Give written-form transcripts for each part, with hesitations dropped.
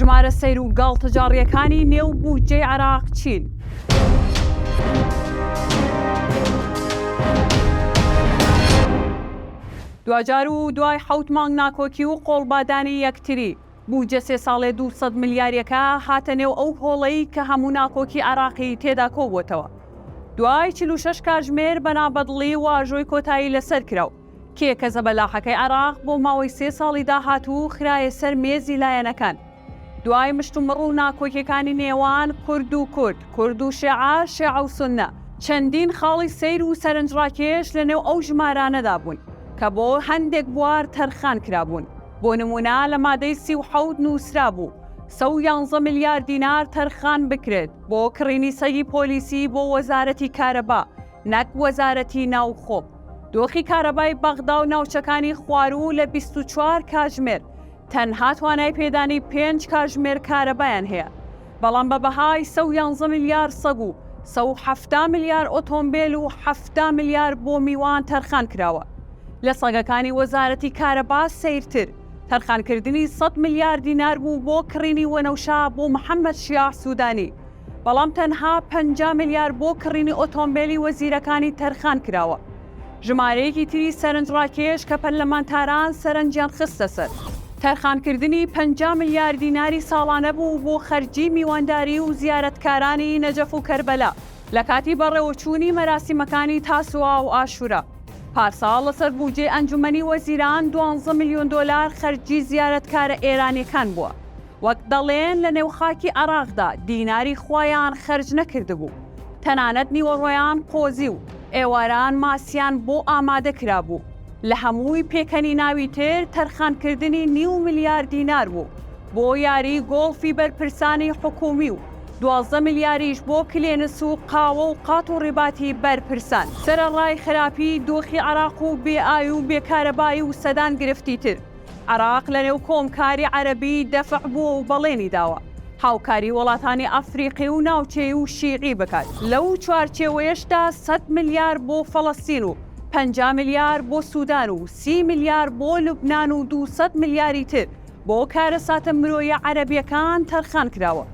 ژمارە سەیر و گاڵتەجاڕیەکانی نێو بودجەی عێراق چین؟ دوجار و دوای 7 مانگ ناکۆکی و قۆڵبادانی یەکتری بودجە 3 ساڵێ 200 ملیاریەکە هاتە نێو ئەو هۆڵەی کە هەموو ناکۆکی عێراقی تێدا کۆبووەتەوە. دوای 46 کاتژمێر بەنابەدڵی واژۆی کۆتایی لەسەر کراو کێ کە زەبەلاحەکەی عێراق بۆ ماوەی 3 ساڵی داهاتوو خرایە سەر مێزی لایەنەکان. دوای مشتومڕ و ناکۆکیەکانی نێوان کورد و کورد، کورد و شیعە، شیعە و سوننە، چەندین خاڵی سەیر و سەرنجڕاکێش لەنێو ئەو ژمارانەدا بوون کە بۆ هەندێک بوار تەرخان کرابوون. بۆ نمونە لە مادەی 37 نووسرا بوو 111 ملیار دینار تەرخان بکرێت بۆ کڕینی سەگی پۆلیسی بۆ وەزارەتی کارەبا نەک وەزارەتی ناوخۆ. دۆخی کارەبای بەغدا و ناوچەکانی خوارو لە 24 کاتژمێر تەنها توانای پێدانی 5 کاتژمێر کارەبایان هەیە، بەڵام بە بەهای 111 ملیار سەگ و 170 ملیار ئۆتۆمبیل و 70 ملیار بۆ میوان تەرخان کراوە. لە سەگەکانی وەزارەتی کارەبا سەیرتر تەرخانکردنی 100 ملیار دینار بوو بۆ کڕینی وەنەوشا بۆ محەممەد شیاع سوودانی، بەڵام تەنها 50 ملیار بۆ کڕینی ئۆتۆمبیلی وەزیرەکانی تەرخان کراوە. ژمارەیەکی تری سەرنجڕاکێش کە پەرلەمانتاران سەرنجیان خستە سەر تەرخانکردنی 50 ملیار دیناری ساڵانە بوو بۆ خەرجی میوانداری و زیارەتکارانی نەجەف و کەربەلا لە کاتی بەڕێوەچوونی مەراسیمەکانی تاسوعا و ئاشورا. پارساڵ لەسەر بودجێ ئەنجومەنی وەزیران 12 میلیۆن دۆلار خەرجی زیارەتکارە ئێرانیەکان بووە. وەک دەڵێن لە نێوخاکی عێراقدا دیناری خۆیان خەرج نەکردبوو. تەنانەت نیوەڕۆیان قۆزی و ئێواران ماسیان بۆ ئامادە کرابوو. لە هەمووی پێکەنی ناوی تر تەرخانکردنی 9 ملیار دینار بوو بۆ یاری گۆڵفی بەرپرسانی حکومی و 12 ملیاریش بۆ کلێنس و قاوە و قات و ڕێباتی بەرپرسان. سەرەڕای خراپی دۆخی عێراق و بێئاوی و بێکارەبایی و سەدان گرفتی تر عێراق لەنێو کۆمکاری عەرەبی دەفع بووە و بەڵێنی داوە هاوکاری وڵاتانی ئەفریقی و ناوچەی و شیعی بکات. لەو چوارچێوەیەشدا 100 ملیار بۆ فەڵەستین و 50 ملیار بۆ سوودان و 30 ملیار بۆ لوبنان و 200 ملیاری تر بۆ کارە ساتە مرۆیە عەرەبیەکان تەرخان کراوە.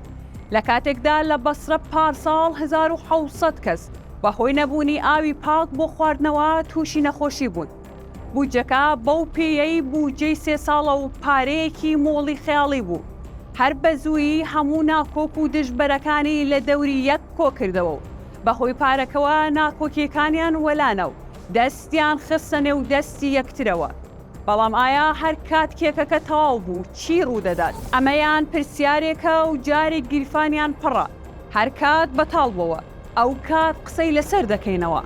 لە کاتێکدا لە بەسرە پارساڵ 1700 کەس بەهۆی نەبوونی ئاوی پاک بۆ خواردنەوە تووشی نەخۆشی بوون. بودجەکە بەو پێیەی بودجەی 3 ساڵە و پارەیەکی مۆڵی خەیاڵی بوو. هەر بەزوویی هەموو ناکۆک و دژبەرەکانی لە دەوری یەک کۆ کردەوە و بەهۆی پارەکەوە ناکۆکیەکانیان وەلانە و دەستیان خستە نێو دەستی یەکترەوە. بەڵام ئایا هەر کات کێکەکە تەواو بوو چی ڕوودەدات؟ ئەمەیان پرسیارێکە و جارێک گیرفانیان پڕە. هەر کات بەتاڵ بووە ئەو کات قسەی لەسەر دەکەینەوە.